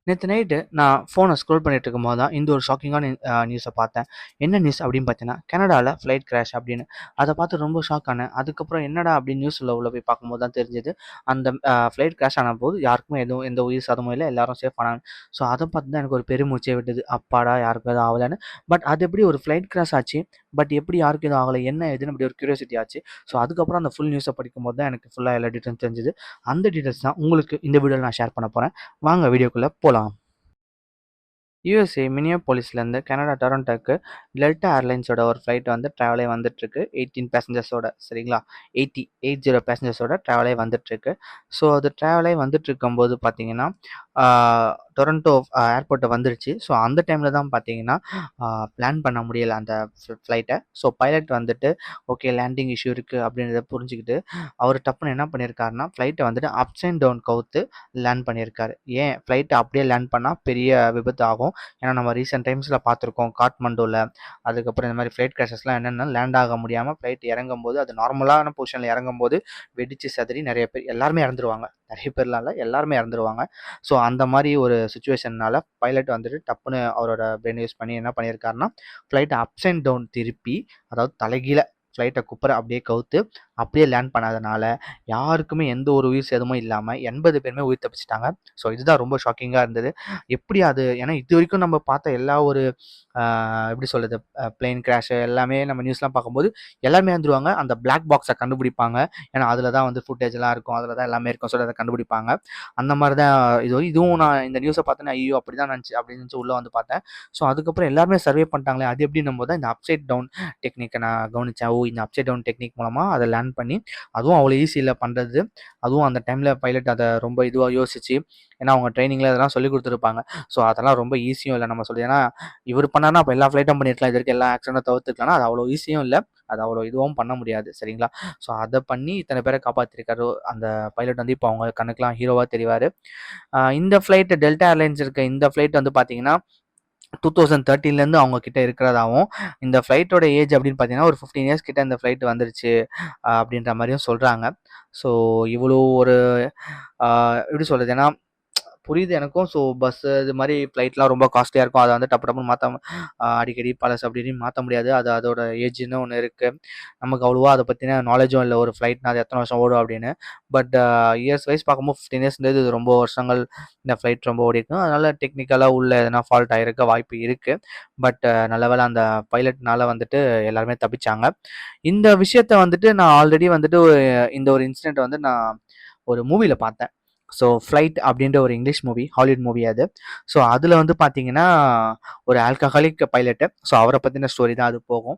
நேத்து நைட்டு நான் ஃபோன ஸ்க்ரோல் பண்ணிட்டு இருக்கும்போது தான் இந்த ஒரு ஷாக்கிங்கான நியூஸ பார்த்தேன். என்ன நியூஸ் அப்படின்னு பார்த்தீங்கன்னா, கனடால ஃப்ளைட் கிராஷ் அப்படின்னு. அத பார்த்து ரொம்ப ஷாக் ஆனேன். அதுக்கப்புறம் என்னடா அப்படின்னு நியூஸ்ல உள்ள போய் பார்க்கும்போது தான் தெரிஞ்சது. அந்த ஃப்ளைட் கிராஷ் ஆனபோது யாருக்குமே எதுவும் எந்த உயிர் சேதமும் இல்ல. எல்லாரும் சேஃப் ஆனாங்க. ஸோ அத பார்த்து தான் எனக்கு ஒரு பெருமூச்சே விட்டது. அப்பாடா! யாருக்கும் எதுவும் ஆவலன்னு. பட் அது எப்படி ஒரு ஃப்ளைட் கிராஷ் ஆச்சு? பட் எப்படி யாருக்கும் எதுவும் ஆகல? என்ன ஏதுன்னு அப்படி ஒரு கியூரியாசிட்டி ஆச்சு. ஸோ அதுக்கப்புறம் அந்த ஃபுல் நியூஸ படிக்கும்போது தான் எனக்கு ஃபுல்லா எல்லா டீட்டெயில்ஸும் தெரிஞ்சது. அந்த டீட்டெயில்ஸ் தான் உங்களுக்கு இந்த வீடியோல நான் ஷேர் பண்ண போறேன். வாங்க வீடியோக்குள்ள போலாம். யுஎஸ்ஏ மினியாபோலிஸ்லேருந்து கனடா டொரண்டோக்கு டெல்டா ஏர்லைன்ஸோட ஒரு ஃப்ளைட் வந்து ட்ராவலே வந்துட்டுருக்கு 18 பேசஞ்சர்ஸோட சரிங்களா 80 பேசஞ்சர்ஸோட ட்ராவலே வந்துட்டுருக்கு. ஸோ அது ட்ராவலே வந்துட்டு இருக்கும்போது பார்த்தீங்கன்னா டொரண்டோ ஏர்போர்ட்டை வந்துருச்சு. ஸோ அந்த டைமில் தான் பார்த்தீங்கன்னா பிளான் பண்ண முடியலை அந்த ஃப்ளைட்டை. ஸோ பைலட் வந்துட்டு ஓகே லேண்டிங் இஷ்யூ இருக்குது அப்படின்றத புரிஞ்சுக்கிட்டு அவர் டப்புன்னு என்ன பண்ணியிருக்காருன்னா ஃப்ளைட்டை வந்துட்டு அப்ஸ் அண்ட் டவுன் கவுத்து லேண்ட் பண்ணியிருக்காரு. ஏன் ஃப்ளைட் அப்படியே லேண்ட் பண்ணால் பெரிய விபத்து ஆகும். ஏன்னா நம்ம ரீசெண்ட் டைம்ஸில் பார்த்துருக்கோம் காட்மண்டுவில், அதுக்கப்புறம் இந்த மாதிரி ஃப்ளைட் கிராஷஸ்லாம் என்னென்னா லேண்ட் ஆக முடியாமல் ஃப்ளைட் இறங்கும்போது அது நார்மலான பொசிஷனில் இறங்கும்போது வெடிச்சு செதறி நிறைய பேர் எல்லாருமே இறந்துருவாங்க. நிறைய பேர்லாம் இல்லை, எல்லாருமே இறந்துருவாங்க. ஸோ அந்த மாதிரி ஒரு சுச்சுவேஷன்னால பைலட் வந்துட்டு டப்புன்னு அவரோட பிரெயின் யூஸ் பண்ணி என்ன பண்ணியிருக்காருன்னா ஃப்ளைட்டை அப்ஸ் அண்ட் டவுன் திருப்பி, அதாவது தலைகீழ ஃப்ளைட்டை குப்புற அப்படியே கவுத்து அப்படியே லேண்ட் பண்ணாதனால யாருக்குமே எந்த ஒரு உயிர் சேதமும் இல்லாமல் 80 பேருமே உயிர் தப்பிச்சிட்டாங்க. ஸோ இதுதான் ரொம்ப ஷாக்கிங்காக இருந்தது. எப்படி அது ஏன்னா இது வரைக்கும் நம்ம பார்த்த எல்லா ஒரு எப்படி சொல்கிறது பிளேன் கிராஷு எல்லாமே நம்ம நியூஸ்லாம் பார்க்கும்போது எல்லாருமே வந்துருவாங்க. அந்த பிளாக் பாக்ஸை கண்டுபிடிப்பாங்க. ஏன்னா அதில் தான் வந்து ஃபுட்டேஜ்லாம் இருக்கும், அதில் தான் எல்லாமே இருக்கும். ஸோ அதை கண்டுபிடிப்பாங்க. அந்த மாதிரி தான் இதுவும் நான் இந்த நியூஸை பார்த்தேன்னா ஐயோ அப்படி தான் நினச்சி அப்படின்னு நினச்சி உள்ளே வந்து பார்த்தேன். ஸோ அதுக்கப்புறம் எல்லாருமே சர்வே பண்ணிட்டாங்களே அது எப்படின்னும் போது இந்த அப்சைட் டவுன் டெக்னிக்கை நான் கவனித்தேன். இந்த அப்சைட் டவுன் டெக்னிக் மூலமாக அதை லேர்ன் பண்ணி அதுவும் அவ்வளோ ஈஸி இல்லை பண்ணுறது. அதுவும் அந்த டைமில் பைலட் அதை ரொம்ப இதுவாக யோசிச்சு, ஏன்னா அவங்க ட்ரைனிங்கில் அதெல்லாம் சொல்லி கொடுத்துருப்பாங்க. ஸோ அதெல்லாம் ரொம்ப ஈஸியும் இல்லை நம்ம சொல்லி. ஏன்னா இவர் பண்ணார்னா அப்போ எல்லா ஃப்ளைட்டும் பண்ணியிருக்கலாம், இது வரைக்கும் எல்லா ஆக்சிடென்ட்டும் தவிர்த்துக்கலாம்னா அது அவ்வளோ ஈஸியும் இல்லை, அது அவ்வளோ இதுவும் பண்ண முடியாது சரிங்களா. ஸோ அதை பண்ணி இத்தனை பேரை காப்பாற்றிருக்காரு அந்த பைலட் வந்து இப்போ அவங்க கணக்கெலாம் ஹீரோவாக தெரிவார். இந்த ஃப்ளைட் டெல்டா ஏர்லைன்ஸ் இருக்க இந்த ஃப்ளைட் வந்து பார்த்தீங்கன்னா 2013லேருந்து அவங்க கிட்ட இருக்கிறதாவும், இந்த ஃப்ளைட்டோட ஏஜ் அப்படின்னு பார்த்தீங்கன்னா ஒரு 15 இயர்ஸ் கிட்ட இந்த ஃப்ளைட் வந்துருச்சு அப்படின்ற மாதிரியும் சொல்கிறாங்க. ஸோ இவ்வளோ ஒரு எப்படி சொல்கிறது, ஏன்னா புரியுது எனக்கும். ஸோ பஸ்ஸு இது மாதிரி ஃப்ளைட்லாம் ரொம்ப காஸ்ட்லியாக இருக்கும். அதை வந்து டப்பு டப்புன்னு மாற்ற அடிக்கடி பழசு அப்படி இப்படின்னு மாற்ற முடியாது. அது அதோட ஏஜ்ன்னு ஒன்று இருக்குது. நமக்கு அவ்வளோவா அதை பற்றின நாலேஜும் இல்லை, ஒரு ஃப்ளைட்னா அது எத்தனை வருஷம் ஓடும் அப்படின்னு. பட் இயர்ஸ் வைஸ் பார்க்கும்போது 15 இயர்ஸ்ன்றது இது ரொம்ப வருஷங்கள் இந்த ஃப்ளைட் ரொம்ப ஓடிருக்கும். அதனால் டெக்னிக்கலாக உள்ள எதனா ஃபால்ட் ஆகிருக்க வாய்ப்பு இருக்குது. பட் நல்ல வேளை அந்த பைலட்னால வந்துட்டு எல்லாருமே தப்பிச்சாங்க. இந்த விஷயத்த வந்துட்டு நான் ஆல்ரெடி வந்துட்டு இந்த ஒரு இன்சிடென்ட் வந்து நான் ஒரு மூவியில் பார்த்தேன். ஸோ ஃப்ளைட் அப்படின்ற ஒரு இங்கிலீஷ் மூவி, ஹாலிவுட் மூவி அது. ஸோ அதில் வந்து பார்த்தீங்கன்னா ஒரு ஆல்கஹாலிக் பைலட்டு. ஸோ அவரை பற்றின ஸ்டோரி தான் அது போகும்.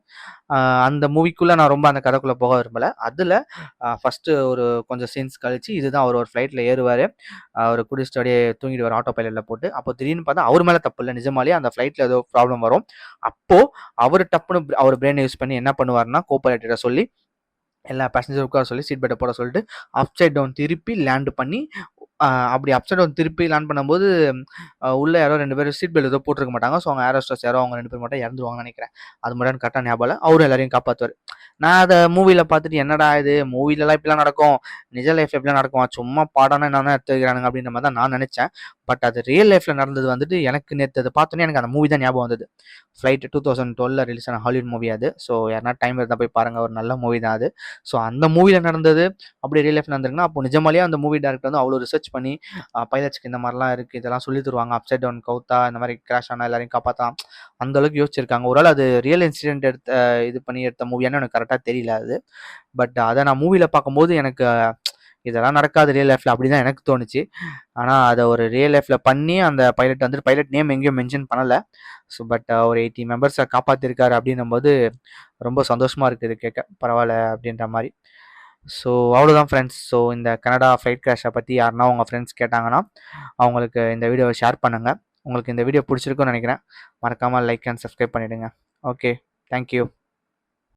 அந்த மூவிக்குள்ளே நான் ரொம்ப அந்த கதைக்குள்ளே போக விரும்பலை. அதில் ஃபஸ்ட்டு ஒரு கொஞ்சம் சீன்ஸ் கழிச்சு இதுதான் அவர் ஒரு ஃப்ளைட்டில் ஏறுவார். அவர் குடிச்சிட்டு அப்படியே தூங்கிடுவார் ஆட்டோ பைலட்டில் போட்டு. அப்போ திடீர்னு பார்த்தா அவர் மேலே தப்பு இல்லை, நிஜமாலே அந்த ஃப்ளைட்டில் ஏதோ ப்ராப்ளம் வரும். அப்போது அவர் டப்புன்னு அவர் பிரெயினை யூஸ் பண்ணி என்ன பண்ணுவார்னா கோ பைலட்டிட்ட சொல்லி எல்லா பேசஞ்சரும் உட்கார சொல்லி சீட் பெல்ட்டை போட சொல்லிட்டு அப்சைட் டவுன் திருப்பி லேண்ட் பண்ணி அப்படி அப்சைட் டவுன் திருப்பி லேண்ட் பண்ணும்போது உள்ள யாரோ 2 பேர் சீட் பெல்ட் ஏதோ போட்டிருக்க மாட்டாங்க. ஸோ அவங்க ஏர் ஹோஸ்டஸ் யாரோ அவங்க 2 பேர் மட்டும் இறந்துருவாங்கன்னு நினைக்கிறேன். அது மட்டும் எனக்கு கரெக்டாக ஞாபகம் இல்லை. அவரும் எல்லாரையும் காப்பாற்றுவார். நான் அதை மூவியில் பார்த்துட்டு என்னடா இது மூவிலலாம் இப்படிலாம் நடக்கும், நிஜ லைஃப் எப்படிலாம் நடக்கும், சும்மா பாடம்னா என்ன எடுத்து வைக்கிறானுங்க அப்படின்ற மாதிரி தான் நான் நினச்சேன். பட் அது ரியல் லைஃப்பில் நடந்தது வந்துட்டு எனக்கு நேற்று அதை பார்த்தோன்னே எனக்கு அந்த மூவி தான் ஞாபகம் வந்தது. ஃப்ளைட் 2012 ரிலீஸ் ஆன ஹாலிவுட் மூவி அது. ஸோ யாருனா டைம் இருந்தால் போய் பாருங்கள், ஒரு நல்ல மூவி தான் அது. ஸோ அந்த மூவியில் நடந்தது அப்படி ரியல் லைஃப் நடந்திருக்குன்னா அப்போ நிஜமாலேயே அந்த மூவி டேரக்டர் வந்து அவ்வளோ ரிசர்ச் பண்ணி பைலட்ஸ்க்கு இந்த மாதிரிலாம் இருக்குது, இதெல்லாம் சொல்லி தருவாங்க, அப்சைட் டவுன் கவுத்தா இந்த மாதிரி கிராஷ் ஆனால் எல்லாரையும் காப்பாற்றலாம், அந்த அளவுக்கு யோசிச்சிருக்காங்க. ஒரு அது ரியல் இன்சிடென்ட் இது பண்ணி எடுத்த மூவியானு எனக்கு கரெக்டாக தெரியல அது. பட் அதை நான் மூவியில் பார்க்கும்போது எனக்கு இதெல்லாம் நடக்காது ரியல் லைஃப்பில் அப்படி தான் எனக்கு தோணுச்சு. ஆனால் அதை ஒரு ரியல் லைஃப்பில் பண்ணி அந்த பைலட் வந்துட்டு பைலட் நேம் எங்கேயும் மென்ஷன் பண்ணலை. ஸோ பட் ஒரு 80 மெம்பர்ஸை காப்பாற்றிருக்காரு அப்படின்னும் போது ரொம்ப சந்தோஷமாக இருக்குது கேட்க, பரவாயில்ல அப்படின்ற மாதிரி. ஸோ அவ்வளோதான் ஃப்ரெண்ட்ஸ். ஸோ இந்த கனடா ஃப்ளைட் கிராஷை பற்றி யாருன்னா உங்கள் ஃப்ரெண்ட்ஸ் கேட்டாங்கன்னா அவங்களுக்கு இந்த வீடியோவை ஷேர் பண்ணுங்கள். உங்களுக்கு இந்த வீடியோ பிடிச்சிருக்குன்னு நினைக்கிறேன். மறக்காமல் லைக் அண்ட் சப்ஸ்கிரைப் பண்ணிவிடுங்க. Okay, thank you.